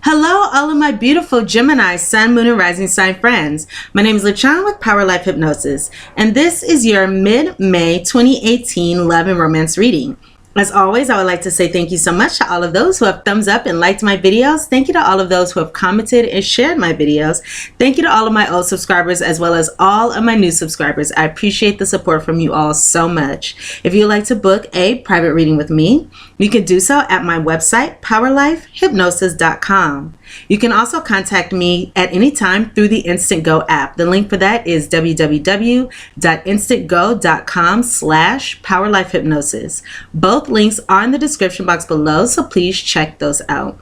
Hello, all of my beautiful Gemini, Sun, Moon, and Rising Sign friends. My name is LaChon with Power Life Hypnosis, and this is your mid-May 2018 love and romance reading. As always, I would like to say thank you so much to all of those who have thumbs up and liked my videos. Thank you to all of those who have commented and shared my videos. Thank you to all of my old subscribers as well as all of my new subscribers. I appreciate the support from you all so much. If you'd like to book a private reading with me, you can do so at my website, POWERLIFEHYPNOSIS.com. You can also contact me at any time through the Instant Go app. The link for that is www.instantgo.com/PowerLifeHypnosis. Both links are in the description box below, so please check those out.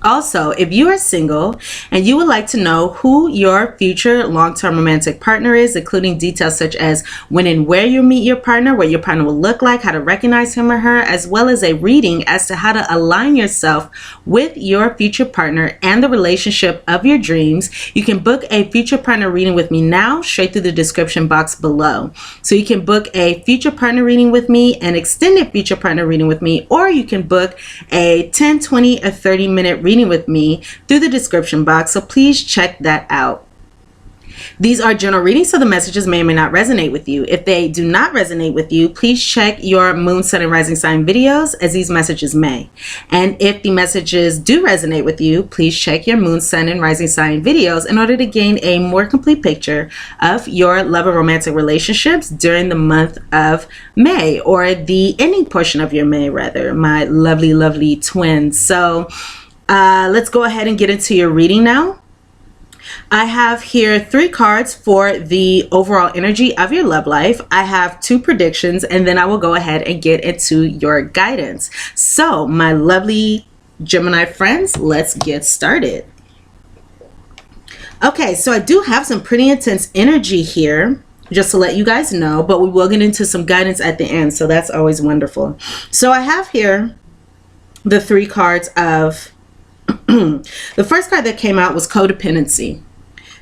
Also, if you are single and you would like to know who your future long-term romantic partner is, including details such as when and where you meet your partner, what your partner will look like, how to recognize him or her, as well as a reading as to how to align yourself with your future partner and the relationship of your dreams, you can book a future partner reading with me now straight through the description box below. So you can book a future partner reading with me, an extended future partner reading with me, or you can book a 10, 20, or 30-minute reading with me through the description box, so please check that out. These are general readings, so the messages may or may not resonate with you. If they do not resonate with you, please check your moon, sun, and rising sign videos, as these messages may. And if the messages do resonate with you, please check your moon, sun, and rising sign videos in order to gain a more complete picture of your love and romantic relationships during the month of May, or the ending portion of your May, rather, my lovely, lovely twins. So let's go ahead and get into your reading now. I have here 3 cards for the overall energy of your love life. I have 2 predictions, and then I will go ahead and get into your guidance. So, my lovely Gemini friends, let's get started. Okay, so I do have some pretty intense energy here, just to let you guys know, but we will get into some guidance at the end, so that's always wonderful. So I have here the 3 cards of the first card that came out was codependency.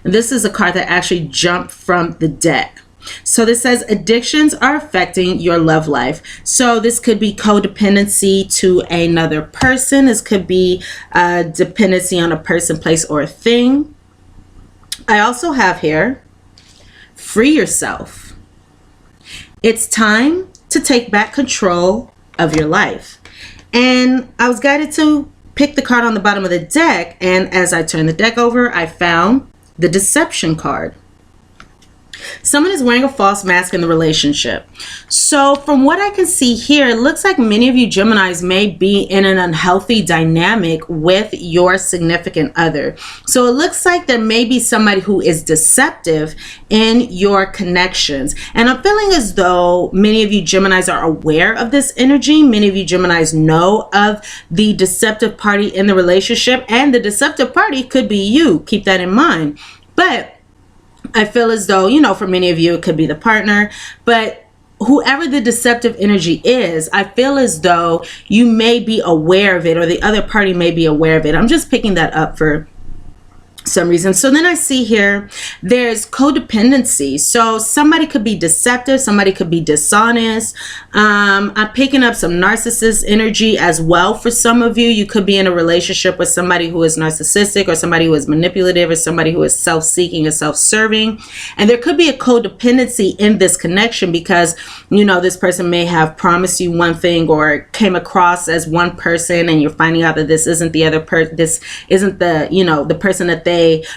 And this is a card that actually jumped from the deck. So this says addictions are affecting your love life. So this could be codependency to another person. This could be dependency on a person, place, or a thing. I also have here, free yourself. It's time to take back control of your life. And I was guided to pick the card on the bottom of the deck, and as I turned the deck over, I found the deception card. Someone is wearing a false mask in the relationship. So from what I can see here, it looks like many of you Geminis may be in an unhealthy dynamic with your significant other. So it looks like there may be somebody who is deceptive in your connections. And I'm feeling as though many of you Geminis are aware of this energy. Many of you Geminis know of the deceptive party in the relationship, and the deceptive party could be you. Keep that in mind. But I feel as though, you know, for many of you, it could be the partner, but whoever the deceptive energy is, I feel as though you may be aware of it, or the other party may be aware of it. I'm just picking that up for some reason. So then I see here there's codependency. So somebody could be deceptive, somebody could be dishonest. I'm picking up some narcissist energy as well. For some of you, you could be in a relationship with somebody who is narcissistic, or somebody who is manipulative, or somebody who is self-seeking or self-serving. And there could be a codependency in this connection because, you know, this person may have promised you one thing or came across as one person, and you're finding out that this isn't the other person, this isn't the, you know, the person that they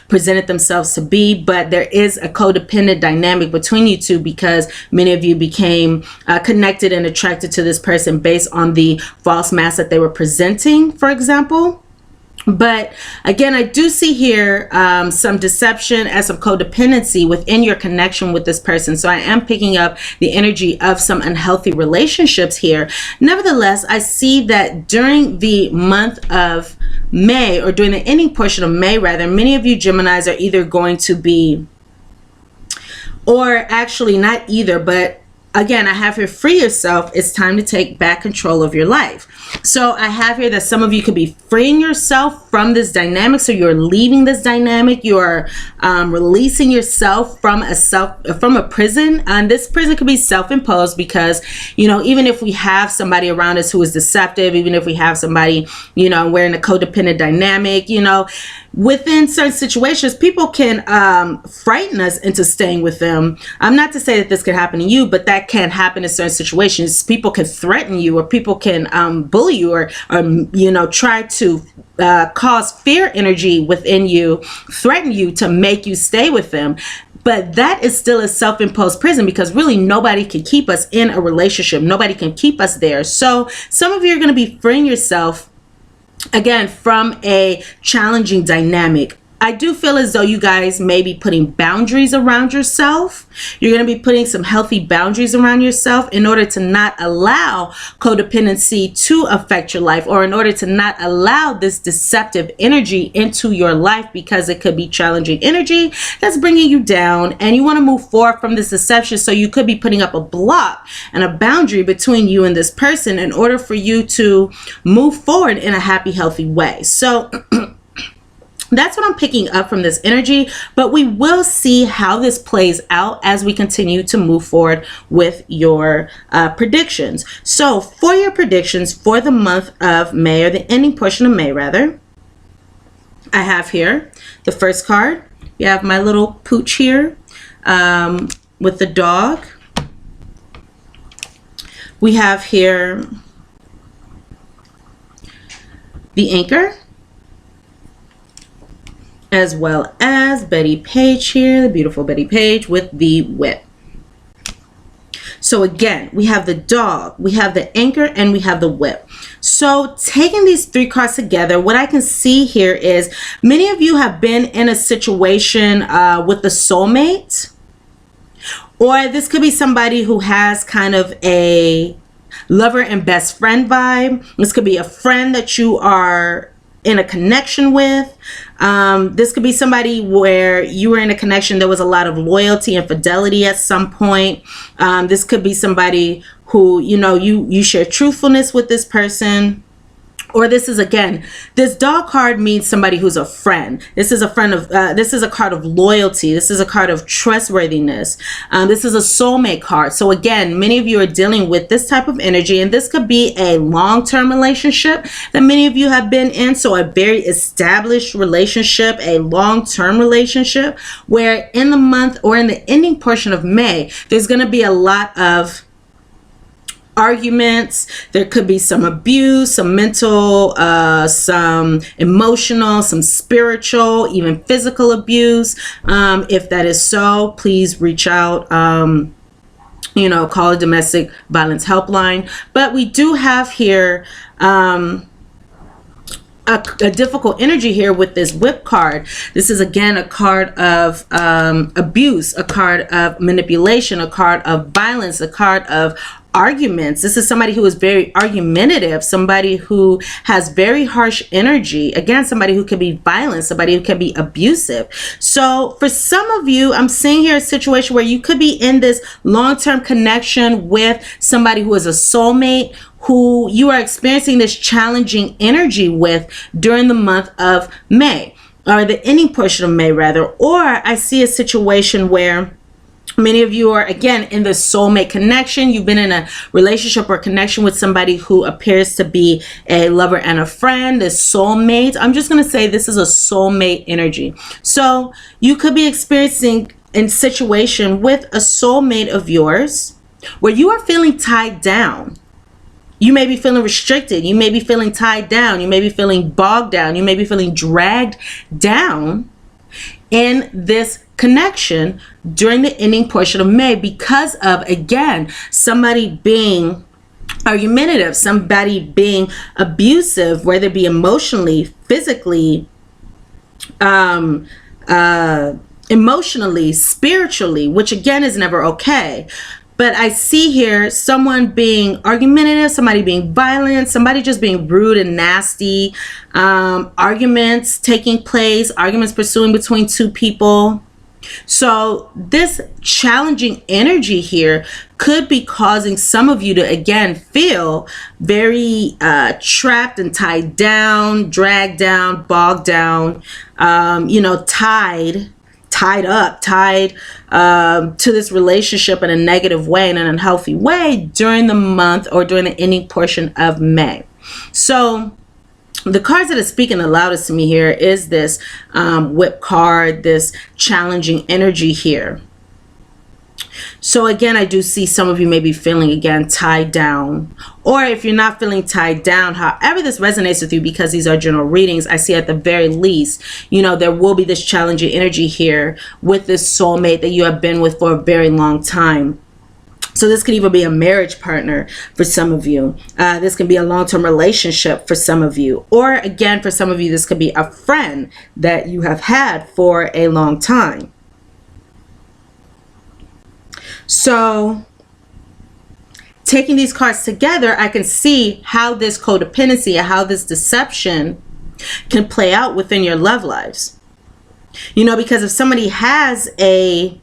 presented themselves to be. But there is a codependent dynamic between you two because many of you became connected and attracted to this person based on the false mask that they were presenting, for example. But again, I do see here some deception and some codependency within your connection with this person. So I am picking up the energy of some unhealthy relationships here. Nevertheless, I see that during the month of May, or during the ending portion of May rather, many of you Geminis are either going to be, or actually not either, but again, I have here, free yourself. It's time to take back control of your life. So I have here that some of you could be freeing yourself from this dynamic. So you're leaving this dynamic. You're releasing yourself from a prison. And this prison could be self-imposed because, you know, even if we have somebody around us who is deceptive, even if we have somebody, you know, we're in a codependent dynamic, you know, within certain situations, people can frighten us into staying with them. I'm not to say that this could happen to you, but that can happen in certain situations. People can threaten you, or people can bully you, or you know, try to cause fear energy within you, threaten you to make you stay with them. But that is still a self-imposed prison, because really nobody can keep us in a relationship. Nobody can keep us there. So some of you are going to be freeing yourself, again, from a challenging dynamic. I do feel as though you guys may be putting boundaries around yourself. You're going to be putting some healthy boundaries around yourself in order to not allow codependency to affect your life, or in order to not allow this deceptive energy into your life, because it could be challenging energy that's bringing you down, and you want to move forward from this deception. So you could be putting up a block and a boundary between you and this person in order for you to move forward in a happy, healthy way. So that's what I'm picking up from this energy, but we will see how this plays out as we continue to move forward with your predictions. So for your predictions for the month of May, or the ending portion of May rather, I have here the first card. You have my little pooch here with the dog. We have here the Anchor, as well as Betty Page here, the beautiful Betty Page with the Whip. So again, we have the dog, we have the Anchor, and we have the Whip. So taking these three cards together, what I can see here is many of you have been in a situation with the soulmate, or this could be somebody who has kind of a lover and best friend vibe. This could be a friend that you are in a connection with. This could be somebody where you were in a connection, there was a lot of loyalty and fidelity at some point. This could be somebody who, you know, you share truthfulness with this person. Or this is, again, this dog card means somebody who's a friend. This is a friend of, this is a card of loyalty. This is a card of trustworthiness. This is a soulmate card. So again, many of you are dealing with this type of energy, and this could be a long-term relationship that many of you have been in. So a very established relationship, a long-term relationship, where in the month or in the ending portion of May, there's going to be a lot of arguments. There could be some abuse, some mental, some emotional, some spiritual, even physical abuse. If that is so, please reach out, you know, call a domestic violence helpline. But we do have here a difficult energy here with this Whip card. This is again a card of abuse, a card of manipulation, a card of violence, a card of arguments. This is somebody who is very argumentative, somebody who has very harsh energy. Again, somebody who can be violent, somebody who can be abusive. So for some of you, I'm seeing here a situation where you could be in this long-term connection with somebody who is a soulmate, who you are experiencing this challenging energy with during the month of May, or the ending portion of May rather. Or I see a situation where many of you are, again, in the soulmate connection. You've been in a relationship or connection with somebody who appears to be a lover and a friend, a soulmate. I'm just going to say this is a soulmate energy. So you could be experiencing a situation with a soulmate of yours where you are feeling tied down. You may be feeling restricted. You may be feeling tied down. You may be feeling bogged down. You may be feeling dragged down in this connection during the ending portion of May because of, again, somebody being argumentative, somebody being abusive, whether it be emotionally, physically, emotionally, spiritually, which again is never okay. But I see here someone being argumentative, somebody being violent, somebody just being rude and nasty, arguments taking place, arguments pursuing between two people. So this challenging energy here could be causing some of you to, again, feel very trapped and tied down, dragged down, bogged down, you know, tied up, tied to this relationship in a negative way, in an unhealthy way during the month or during the ending portion of May. So the cards that are speaking the loudest to me here is this whip card, this challenging energy here. So again, I do see some of you may be feeling, again, tied down. Or if you're not feeling tied down, however this resonates with you, because these are general readings, I see at the very least, you know, there will be this challenging energy here with this soulmate that you have been with for a very long time. So this could even be a marriage partner for some of you. This can be a long-term relationship for some of you. Or again, for some of you, this could be a friend that you have had for a long time. So taking these cards together, I can see how this codependency and how this deception can play out within your love lives. You know, because if somebody has a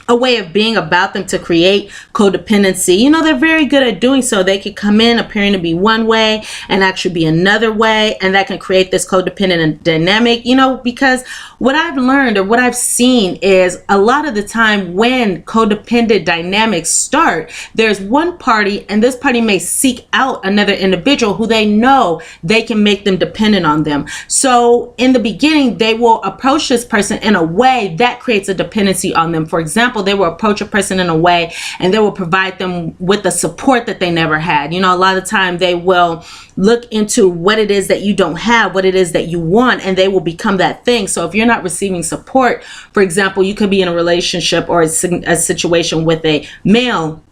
way of being about them to create codependency, you know, they're very good at doing so. They could come in appearing to be one way and actually be another way, and that can create this codependent dynamic, you know, because what I've learned or what I've seen is a lot of the time when codependent dynamics start, there's one party, and this party may seek out another individual who they know they can make them dependent on them. So in the beginning, they will approach this person in a way that creates a dependency on them. For example, they will approach a person in a way and they will provide them with the support that they never had. You know, a lot of the time they will look into what it is that you don't have, what it is that you want, and they will become that thing. So if you're not receiving support, for example, you could be in a relationship or a situation with a male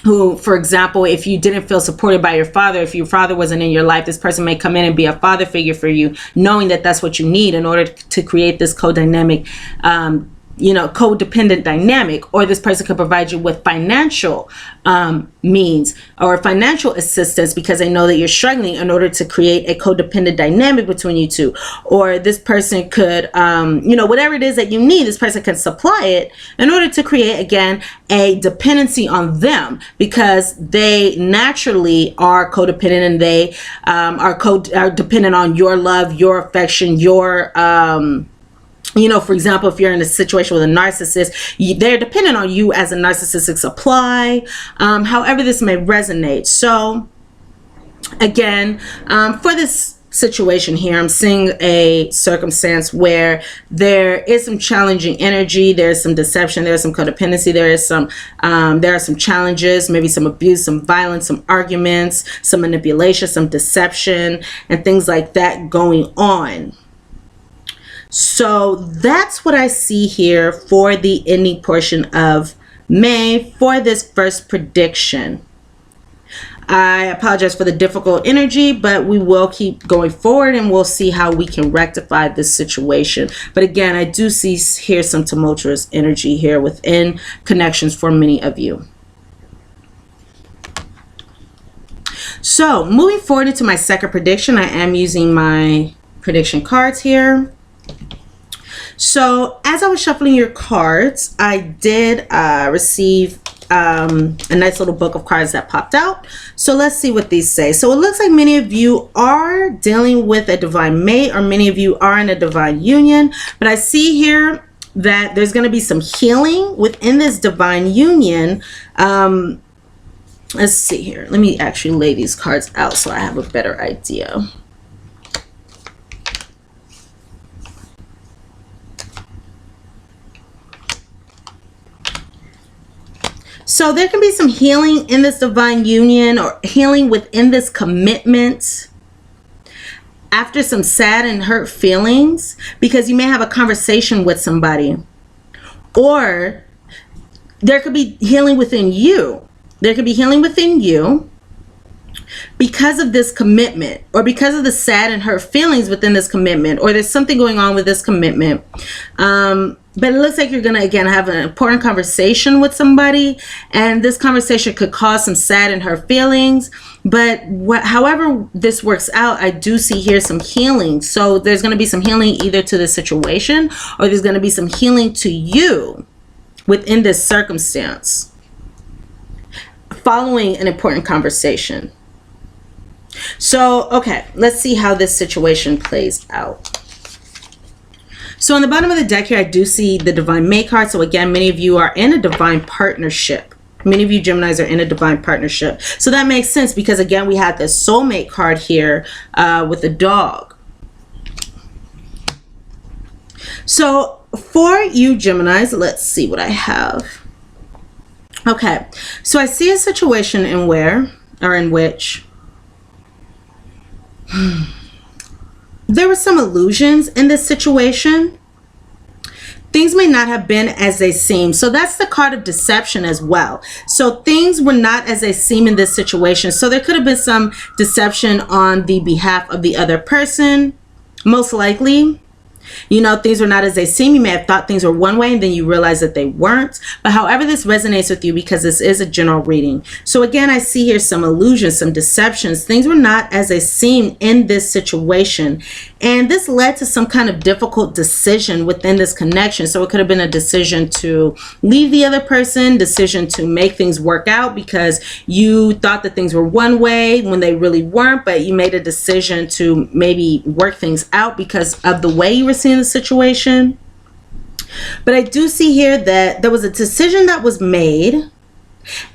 who, for example, if you didn't feel supported by your father, if your father wasn't in your life, this person may come in and be a father figure for you, knowing that that's what you need in order to create this co-dynamic, you know, codependent dynamic. Or this person could provide you with financial means or financial assistance because they know that you're struggling in order to create a codependent dynamic between you two. Or this person could, you know, whatever it is that you need, this person can supply it in order to create, again, a dependency on them, because they naturally are codependent and they are dependent on your love, your affection, your you know, for example, if you're in a situation with a narcissist, they're dependent on you as a narcissistic supply, however this may resonate. So again, for this situation here, I'm seeing a circumstance where there is some challenging energy, there's some deception, there's some codependency, there are some challenges, maybe some abuse, some violence, some arguments, some manipulation, some deception, and things like that going on. So that's what I see here for the ending portion of May for this first prediction. I apologize for the difficult energy, but we will keep going forward and we'll see how we can rectify this situation. But again, I do see here some tumultuous energy here within connections for many of you. So moving forward into my second prediction, I am using my prediction cards here. So as I was shuffling your cards, I did receive a nice little book of cards that popped out. So let's see what these say. So it looks like many of you are dealing with a divine mate, or many of you are in a divine union. But I see here that there's going to be some healing within this divine union. Let's see here. Let me actually lay these cards out so I have a better idea. So there can be some healing in this divine union, or healing within this commitment after some sad and hurt feelings, because you may have a conversation with somebody, or there could be healing within you. There could be healing within you because of this commitment, or because of the sad and hurt feelings within this commitment, or there's something going on with this commitment. But it looks like you're going to, again, have an important conversation with somebody, and this conversation could cause some sad and hurt feelings. But however this works out, I do see here some healing. So there's going to be some healing either to the situation, or there's going to be some healing to you within this circumstance following an important conversation. So, okay, let's see how this situation plays out. So on the bottom of the deck here, I do see the Divine Mate card. So again, many of you are in a divine partnership. Many of you Geminis are in a divine partnership. So that makes sense because, again, we had the Soulmate card here with the dog. So for you Geminis, let's see what I have. Okay, so I see a situation in which there were some illusions in this situation. Things may not have been as they seem. So that's the card of deception as well. So things were not as they seem in this situation. So there could have been some deception on the behalf of the other person, most likely. You know, things were not as they seem. You may have thought things were one way and then you realize that they weren't. But however this resonates with you, because this is a general reading. So again, I see here some illusions, some deceptions. Things were not as they seem in this situation. And this led to some kind of difficult decision within this connection. So it could have been a decision to leave the other person, decision to make things work out because you thought that things were one way when they really weren't, but you made a decision to maybe work things out because of the way you were seeing the situation. But I do see here that there was a decision that was made,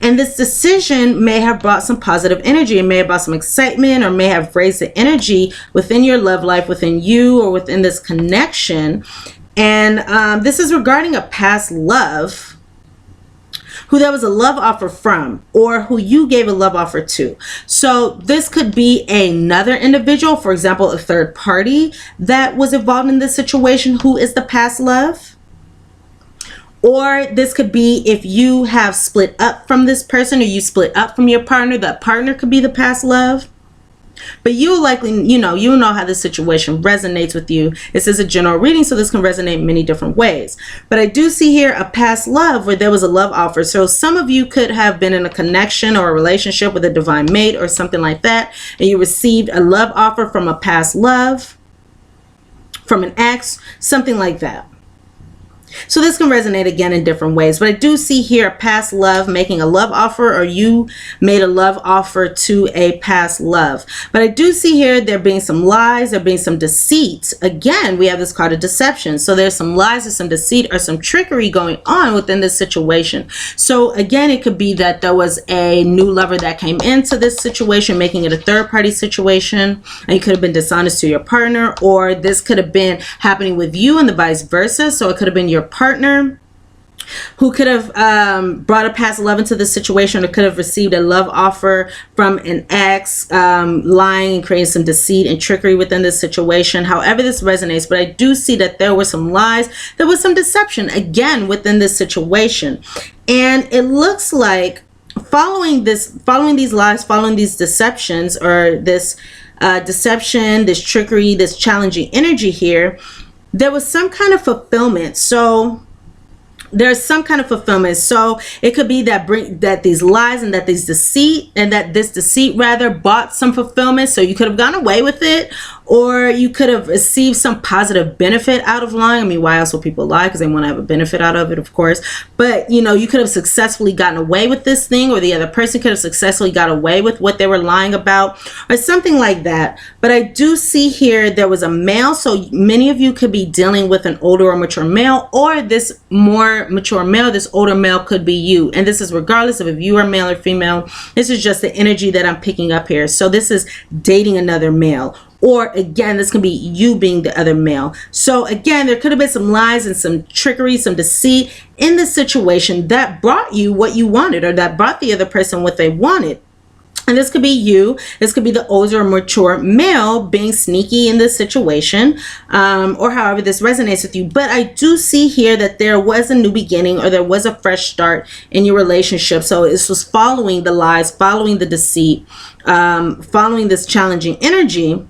and this decision may have brought some positive energy. It may have brought some excitement, or may have raised the energy within your love life, within you, or within this connection. And this is regarding a past love who there was a love offer from, or who you gave a love offer to. So this could be another individual, for example, a third party that was involved in this situation who is the past love. Or this could be if you have split up from this person, or you split up from your partner, that partner could be the past love. But you likely, you know how this situation resonates with you. This is a general reading, so this can resonate in many different ways. But I do see here a past love where there was a love offer. So some of you could have been in a connection or a relationship with a divine mate or something like that, and you received a love offer from a past love, from an ex, something like that. So this can resonate again in different ways. But I do see here a past love making a love offer, or you made a love offer to a past love. But I do see here there being some lies, there being some deceit. Again, we have this card of deception. So there's some lies or some deceit or some trickery going on within this situation. So again, it could be that there was a new lover that came into this situation, making it a third party situation, and you could have been dishonest to your partner, or this could have been happening with you and the vice versa. So it could have been your partner who could have brought a past love into the situation, or could have received a love offer from an ex, lying and creating some deceit and trickery within this situation. However this resonates, but I do see that there were some lies, there was some deception again within this situation. And it looks like following these lies, following these deceptions, or this deception, this trickery, this challenging energy here, there was some kind of fulfillment. So there's some kind of fulfillment. So it could be that these lies and that this deceit rather brought some fulfillment. So you could have gone away with it, or you could have received some positive benefit out of lying. I mean, why else will people lie? Because they want to have a benefit out of it, of course. But you know, you could have successfully gotten away with this thing, or the other person could have successfully got away with what they were lying about, or something like that. But I do see here there was a male. So many of you could be dealing with an older or mature male, or this more mature male, this older male could be you. And this is regardless of if you are male or female. This is just the energy that I'm picking up here. So this is dating another male, or again, this can be you being the other male. So again, there could have been some lies and some trickery, some deceit in this situation that brought you what you wanted, or that brought the other person what they wanted. And this could be you. This could be the older or mature male being sneaky in this situation, or however this resonates with you. But I do see here that there was a new beginning, or there was a fresh start in your relationship. So this was following the lies, following the deceit, following this challenging energy.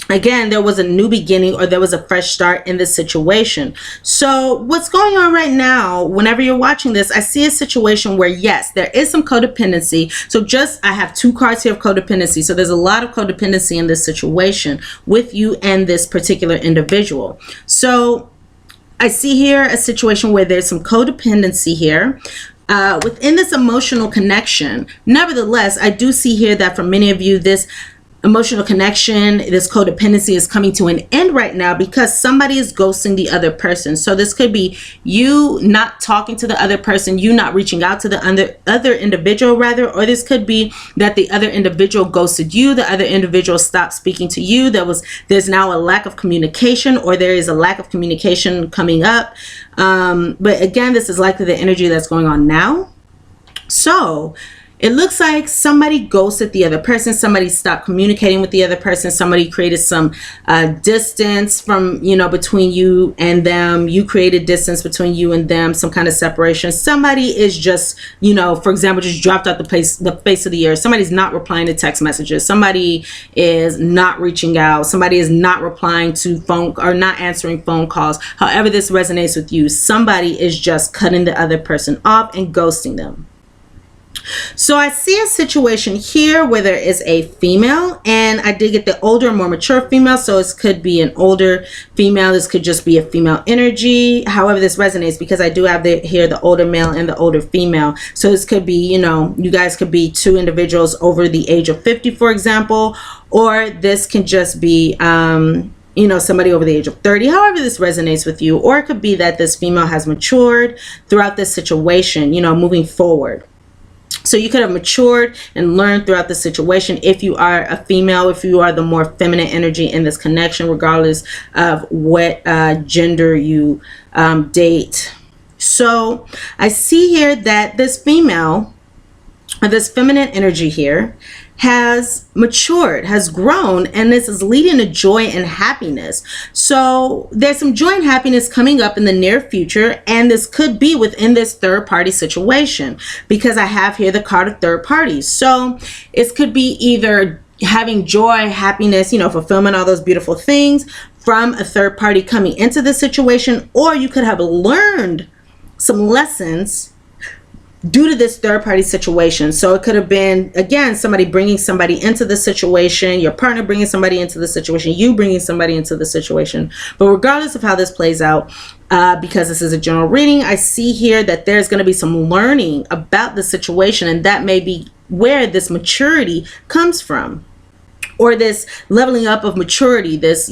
Again, there was a new beginning, or there was a fresh start in this situation. So what's going on right now, whenever you're watching this, I see a situation where, yes, there is some codependency. So I have 2 cards here of codependency. So there's a lot of codependency in this situation with you and this particular individual. So I see here a situation where there's some codependency here. Within this emotional connection. Nevertheless, I do see here that for many of you, this emotional connection, this codependency is coming to an end right now because somebody is ghosting the other person. So this could be you not talking to the other person, you not reaching out to the other individual rather, or this could be that the other individual ghosted you, the other individual stopped speaking to you. There's now a lack of communication, or there is a lack of communication coming up. But again, this is likely the energy that's going on now. So it looks like somebody ghosted the other person. Somebody stopped communicating with the other person. Somebody created some distance from, between you and them. You created distance between you and them, some kind of separation. Somebody is just, for example, just dropped out the face of the earth. Somebody's not replying to text messages. Somebody is not reaching out. Somebody is not replying to phone or not answering phone calls. However this resonates with you, somebody is just cutting the other person off and ghosting them. So I see a situation here where there is a female, and I did get the older, more mature female. So it could be an older female. This could just be a female energy. However this resonates, because I do have here the older male and the older female. So this could be, you guys could be 2 individuals over the age of 50, for example, or this can just be, somebody over the age of 30, however this resonates with you. Or it could be that this female has matured throughout this situation, moving forward. So you could have matured and learned throughout the situation if you are a female, if you are the more feminine energy in this connection, regardless of what gender you date. So I see here that this female, or this feminine energy here, has matured, has grown, and this is leading to joy and happiness. So there's some joy and happiness coming up in the near future, and this could be within this third party situation, because I have here the card of third parties. So it could be either having joy, happiness, fulfillment, all those beautiful things from a third party coming into the situation, or you could have learned some lessons due to this third party situation. So it could have been, again, somebody bringing somebody into the situation, your partner bringing somebody into the situation, you bringing somebody into the situation. But regardless of how this plays out, because this is a general reading, I see here that there's going to be some learning about the situation, and that may be where this maturity comes from, or this leveling up of maturity, this,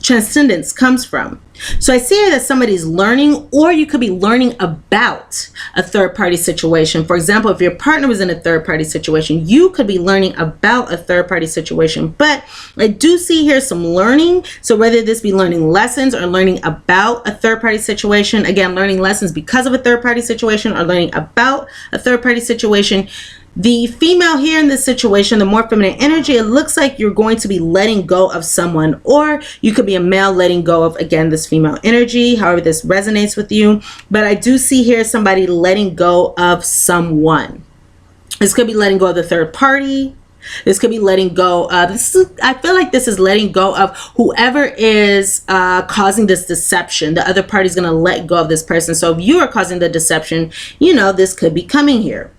transcendence comes from. So I see here that somebody's learning, or you could be learning about a third party situation. For example, if your partner was in a third party situation, you could be learning about a third party situation. But I do see here some learning. So whether this be learning lessons or learning about a third party situation, again, learning lessons because of a third party situation or learning about a third party situation. The female here in this situation, the more feminine energy, it looks like you're going to be letting go of someone, or you could be a male letting go of, again, this female energy, however this resonates with you. But I do see here somebody letting go of someone. This could be letting go of the third party. This could be letting go of, I feel like this is letting go of whoever is causing this deception. The other party is going to let go of this person. So if you are causing the deception, this could be coming here.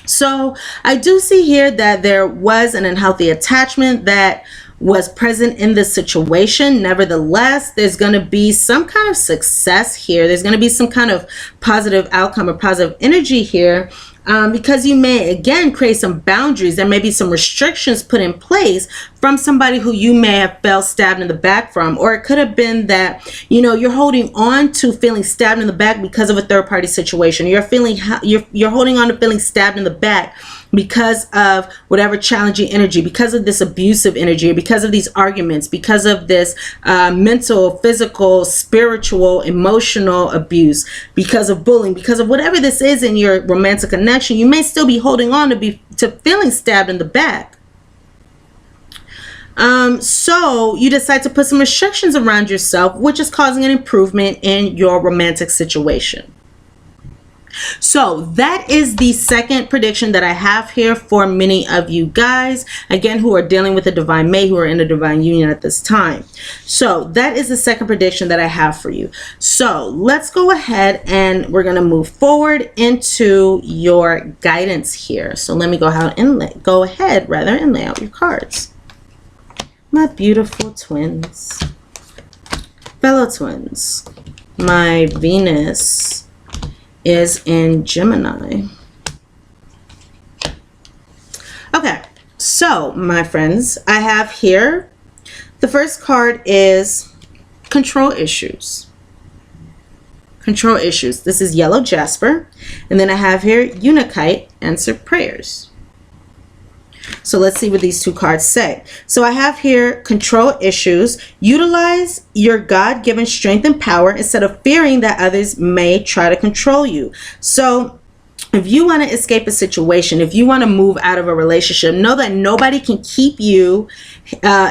So I do see here that there was an unhealthy attachment that was present in this situation. Nevertheless, there's going to be some kind of success here. There's going to be some kind of positive outcome or positive energy here, because you may, again, create some boundaries. There may be some restrictions put in place from somebody who you may have felt stabbed in the back from, or it could have been that, you're holding on to feeling stabbed in the back because of a third party situation. You're holding on to feeling stabbed in the back because of whatever challenging energy, because of this abusive energy, because of these arguments, because of this mental, physical, spiritual, emotional abuse, because of bullying, because of whatever this is in your romantic connection. You may still be holding on to to feeling stabbed in the back. So you decide to put some restrictions around yourself, which is causing an improvement in your romantic situation. So that is the second prediction that I have here for many of you guys, again, who are dealing with a divine mate, who are in a divine union at this time. So that is the second prediction that I have for you. So let's go ahead and we're going to move forward into your guidance here. So let me go ahead and lay out your cards. My beautiful twins, fellow twins, my Venus is in Gemini. Okay, so my friends, I have here, the first card is control issues. Control issues. This is yellow jasper. And then I have here Unakite, answered prayers. So let's see what these two cards say. So I have here control issues. Utilize your God-given strength and power instead of fearing that others may try to control you. So if you want to escape a situation, if you want to move out of a relationship, know that nobody can keep you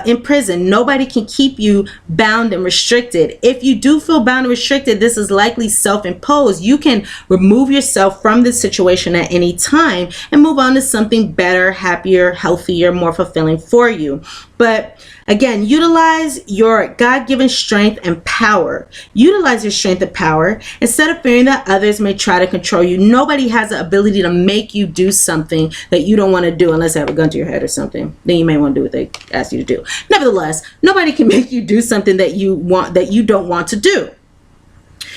in prison. Nobody can keep you bound and restricted. If you do feel bound and restricted, this is likely self-imposed. You can remove yourself from this situation at any time and move on to something better, happier, healthier, more fulfilling for you. But again, utilize your God-given strength and power. Utilize your strength and power instead of fearing that others may try to control you. Nobody has the ability to make you do something that you don't want to do unless they have a gun to your head or something. Then you may want to do what they ask you to do. Nevertheless, nobody can make you do something that you don't want to do.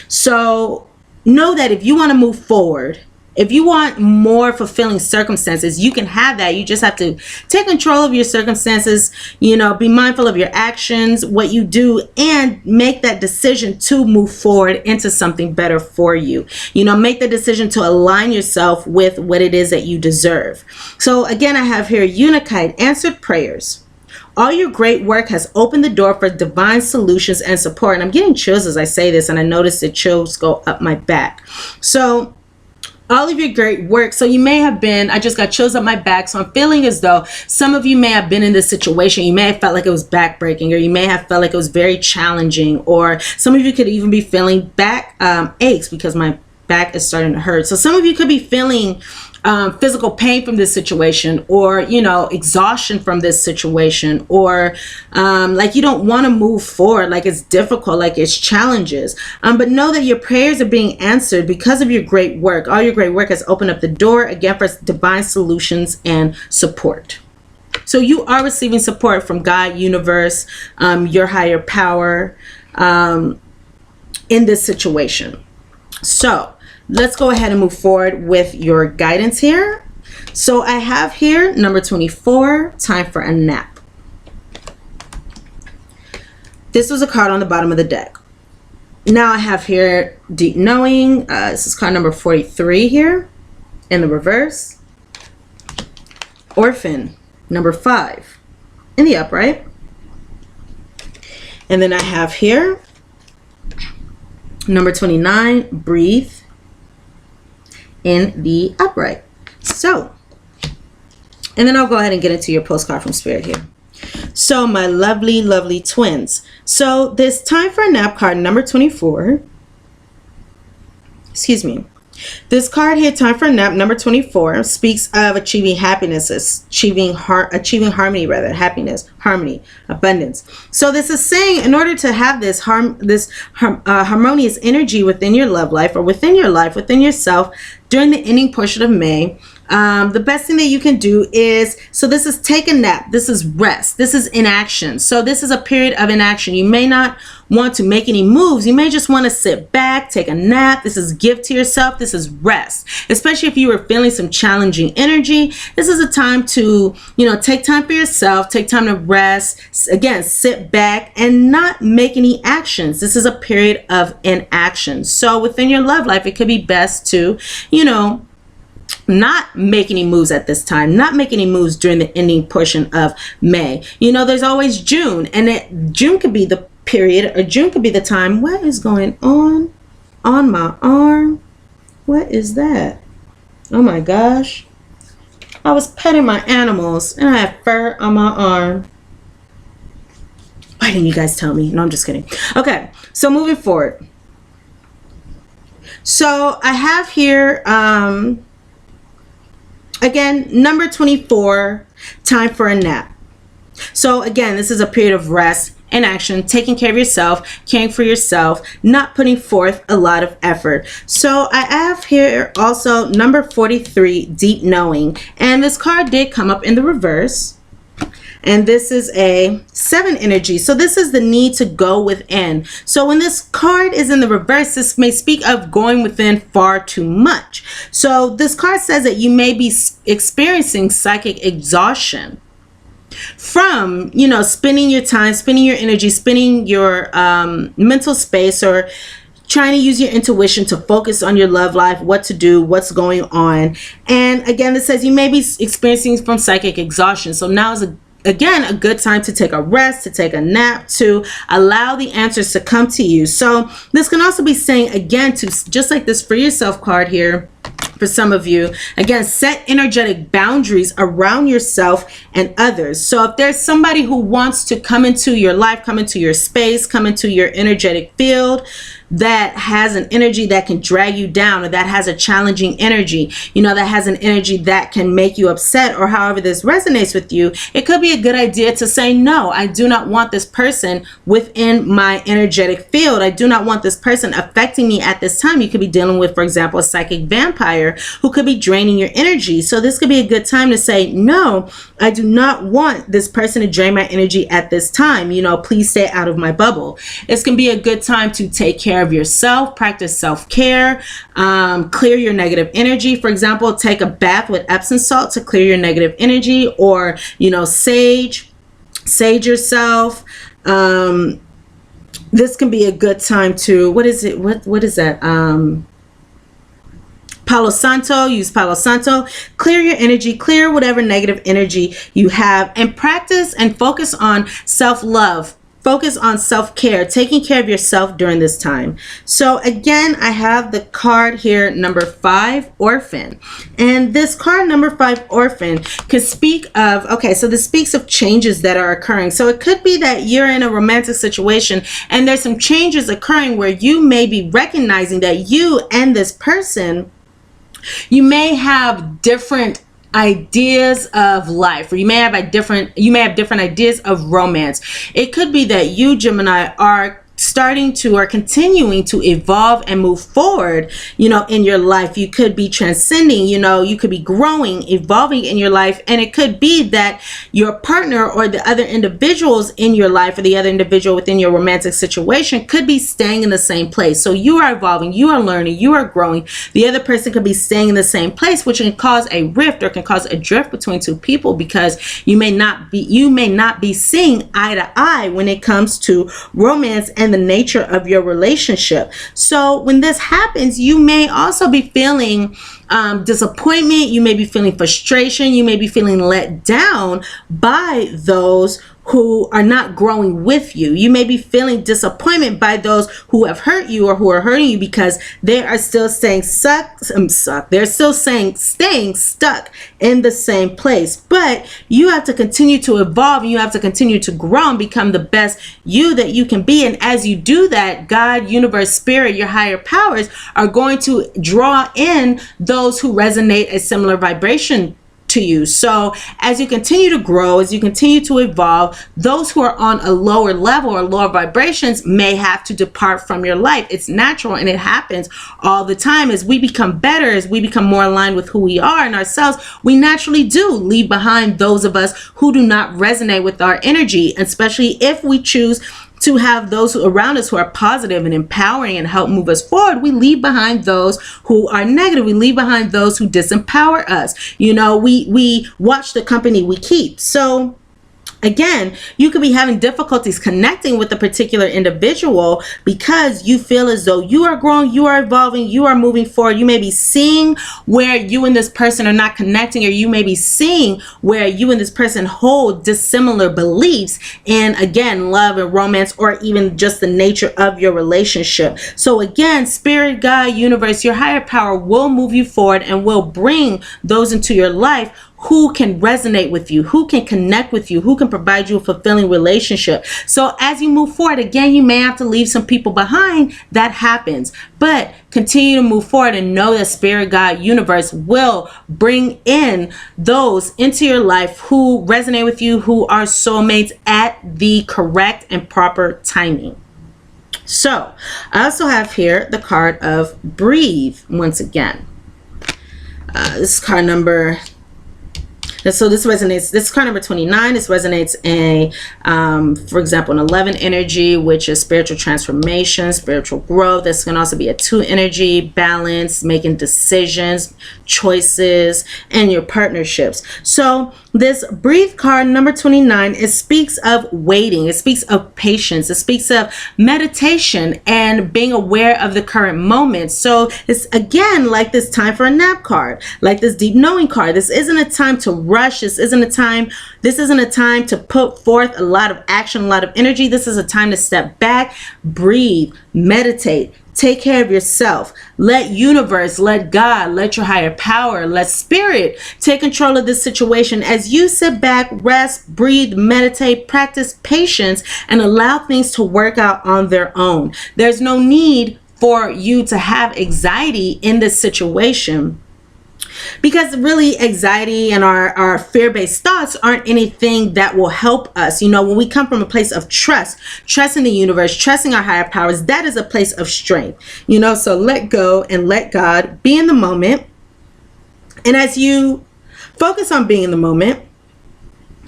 So know that if you want to move forward, if you want more fulfilling circumstances, you can have that. You just have to take control of your circumstances, you know, be mindful of your actions, what you do, and make that decision to move forward into something better for you. You know, make the decision to align yourself with what it is that you deserve. So again, I have here Unakite, answered prayers. All your great work has opened the door for divine solutions and support. And I'm getting chills as I say this, and I notice the chills go up my back. So all of your great work. So you may have been, I just got chills up my back. So I'm feeling as though some of you may have been in this situation. You may have felt like it was backbreaking, or you may have felt like it was very challenging, or some of you could even be feeling back aches because my back is starting to hurt. So some of you could be feeling physical pain from this situation, or, you know, exhaustion from this situation, or like you don't want to move forward, like it's difficult, like it's challenges. But know that your prayers are being answered because of your great work. All your great work has opened up the door again for divine solutions and support. So you are receiving support from God, universe, your higher power in this situation. So let's go ahead and move forward with your guidance here. So I have here number 24, time for a nap. This was a card on the bottom of the deck. Now I have here deep knowing. This is card number 43 here in the reverse. Orphan, number 5 in the upright. And then I have here number 29, breathe, in the upright. So, and then I'll go ahead and get into your postcard from Spirit here. So my lovely, lovely twins. So this time for a nap card, number 24. Excuse me. This card here, time for a nap, number 24, speaks of achieving happiness, achieving harmony, rather, happiness, harmony, abundance. So this is saying, in order to have this harmonious energy within your love life, or within your life, within yourself, during the ending portion of May, the best thing that you can do is, so this is take a nap, this is rest, this is inaction. So this is a period of inaction. You may not want to make any moves. You may just want to sit back, take a nap. This is gift to yourself. This is rest, especially if you were feeling some challenging energy. This is a time to, you know, take time for yourself, take time to rest. Again, sit back and not make any actions. This is a period of inaction. So within your love life, it could be best to, you know, not make any moves at this time, not make any moves during the ending portion of May. You know, there's always June, and June could be the period, or June could be the time. What is going on my arm? What is that? Oh my gosh. I was petting my animals and I have fur on my arm. Why didn't you guys tell me? No, I'm just kidding. Okay, so moving forward. So I have here, again, number 24, time for a nap. So again, this is a period of rest and action, taking care of yourself, caring for yourself, not putting forth a lot of effort. So I have here also number 43, deep knowing. And this card did come up in the reverse. And this is a 7 energy. So this is the need to go within. So when this card is in the reverse, this may speak of going within far too much. So this card says that you may be experiencing psychic exhaustion from, you know, spending your time, spending your energy, spending your mental space, or trying to use your intuition to focus on your love life, what to do, what's going on. And again, this says you may be experiencing from psychic exhaustion. So now is again a good time to take a rest, to take a nap, to allow the answers to come to you. So this can also be saying, again, to just like this for yourself card here, for some of you, again, set energetic boundaries around yourself and others. So if there's somebody who wants to come into your life, come into your space, come into your energetic field, that has an energy that can drag you down, or that has a challenging energy, you know, that has an energy that can make you upset, or however this resonates with you, it could be a good idea to say, no, I do not want this person within my energetic field. I do not want this person affecting me at this time. You could be dealing with, for example, a psychic vampire who could be draining your energy. So this could be a good time to say, no, I do not want this person to drain my energy at this time. You know, please stay out of my bubble. This can be a good time to take care of yourself, practice self-care, clear your negative energy. For example, take a bath with Epsom salt to clear your negative energy, or, you know, sage yourself. This can be a good time to, what is it? What is that? Palo Santo, use Palo Santo, clear your energy, clear whatever negative energy you have, and practice and focus on self-love. Focus on self-care, taking care of yourself during this time. So again, I have the card here, number 5, Orphan. And this card, number 5, Orphan, can speak of, okay, so this speaks of changes that are occurring. So it could be that you're in a romantic situation and there's some changes occurring where you may be recognizing that you and this person, you may have different ideas of life, or you may have different ideas of romance. It could be that you, Gemini, are starting to or continuing to evolve and move forward, you know, in your life. You could be transcending, you know, you could be growing, evolving in your life. And it could be that your partner or the other individuals in your life, or the other individual within your romantic situation, could be staying in the same place. So you are evolving, you are learning, you are growing. The other person could be staying in the same place, which can cause a rift or can cause a drift between two people, because you may not be seeing eye to eye when it comes to romance and the nature of your relationship. So when this happens, you may also be feeling disappointment, you may be feeling frustration, you may be feeling let down by those who are not growing with you. You may be feeling disappointment by those who have hurt you or who are hurting you, because they are still staying stuck. They're still staying stuck in the same place. But you have to continue to evolve, and you have to continue to grow and become the best you that you can be. And as you do that, God, universe, spirit, your higher powers are going to draw in those who resonate a similar vibration to you. So as you continue to grow, as you continue to evolve, those who are on a lower level or lower vibrations may have to depart from your life. It's natural, and it happens all the time. As we become better, as we become more aligned with who we are and ourselves, we naturally do leave behind those of us who do not resonate with our energy, especially if we choose to have those around us who are positive and empowering and help move us forward. We leave behind those who are negative. We leave behind those who disempower us. You know, we watch the company we keep. So again, you could be having difficulties connecting with a particular individual because you feel as though you are growing, you are evolving, you are moving forward. You may be seeing where you and this person are not connecting, or you may be seeing where you and this person hold dissimilar beliefs in, again, love and romance, or even just the nature of your relationship. So again, spirit, God, universe, your higher power will move you forward and will bring those into your life who can resonate with you, who can connect with you, who can provide you a fulfilling relationship. So as you move forward, again, you may have to leave some people behind. That happens. But continue to move forward and know that Spirit, God, universe will bring in those into your life who resonate with you, who are soulmates at the correct and proper timing. So I also have here the card of Breathe once again. This is card number, so this resonates, this is card number 29. This resonates a, for example, an 11 energy, which is spiritual transformation, spiritual growth. This can also be a 2 energy, balance, making decisions, choices, and your partnerships. So this Breathe card number 29, it speaks of waiting. It speaks of patience. It speaks of meditation and being aware of the current moment. So it's again like this time for a nap card, like this deep knowing card. This isn't a time to rush. This isn't a time to put forth a lot of action, a lot of energy. This is a time to step back, breathe, meditate. Take care of yourself. Let universe, let God, let your higher power, let spirit take control of this situation as you sit back, rest, breathe, meditate, practice patience, and allow things to work out on their own. There's no need for you to have anxiety in this situation, because really anxiety and our fear-based thoughts aren't anything that will help us. You know, when we come from a place of trusting the universe, trusting our higher powers, that is a place of strength. You know, so let go and let God be in the moment. And as you focus on being in the moment,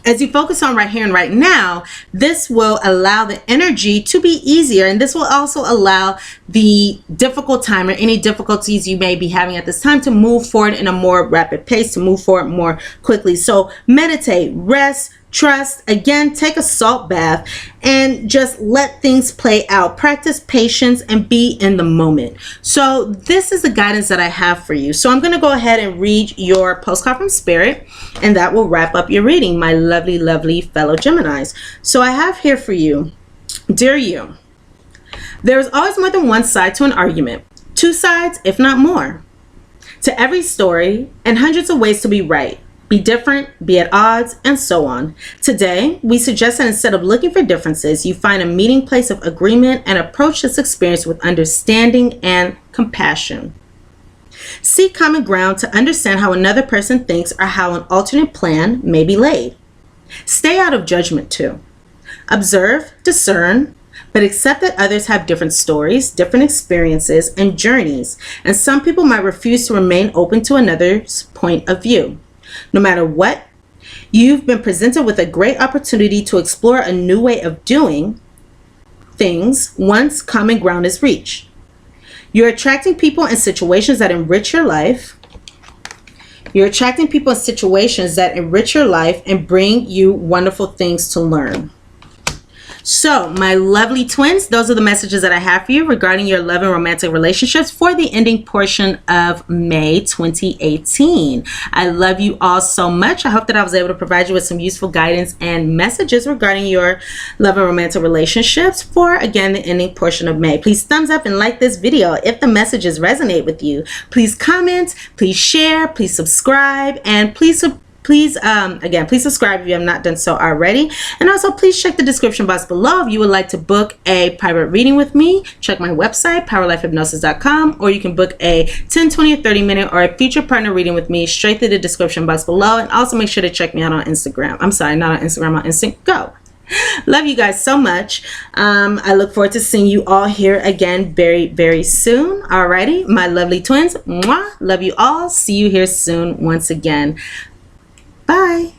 as you focus on right here and right now, this will allow the energy to be easier. And this will also allow the difficult time or any difficulties you may be having at this time to move forward in a more rapid pace, to move forward more quickly. So meditate, rest, trust, again, take a salt bath and just let things play out. Practice patience and be in the moment. So this is the guidance that I have for you. So I'm going to go ahead and read your postcard from Spirit, and that will wrap up your reading, my lovely, lovely fellow Geminis. So I have here for you, dear you, there is always more than one side to an argument, 2 sides, if not more, to every story, and hundreds of ways to be right. Be different, be at odds, and so on. Today, we suggest that instead of looking for differences, you find a meeting place of agreement and approach this experience with understanding and compassion. Seek common ground to understand how another person thinks or how an alternate plan may be laid. Stay out of judgment too. Observe, discern, but accept that others have different stories, different experiences, and journeys, and some people might refuse to remain open to another's point of view. No matter what, you've been presented with a great opportunity to explore a new way of doing things once common ground is reached. You're attracting people and situations that enrich your life. You're attracting people and situations that enrich your life and bring you wonderful things to learn. So, my lovely twins, those are the messages that I have for you regarding your love and romantic relationships for the ending portion of May 2018. I love you all so much. I hope that I was able to provide you with some useful guidance and messages regarding your love and romantic relationships for, again, the ending portion of May. Please thumbs up and like this video if the messages resonate with you. Please comment, please share, please subscribe, and please subscribe if you have not done so already. And also please check the description box below if you would like to book a private reading with me. Check my website, PowerLifeHypnosis.com, or you can book a 10, 20, or 30 minute or a future partner reading with me straight through the description box below. And also make sure to check me out on Instagram. I'm sorry, not on Instagram, on Instant Go. Love you guys so much. I look forward to seeing you all here again very, very soon. Alrighty, my lovely twins. Mwah. Love you all. See you here soon once again. Bye.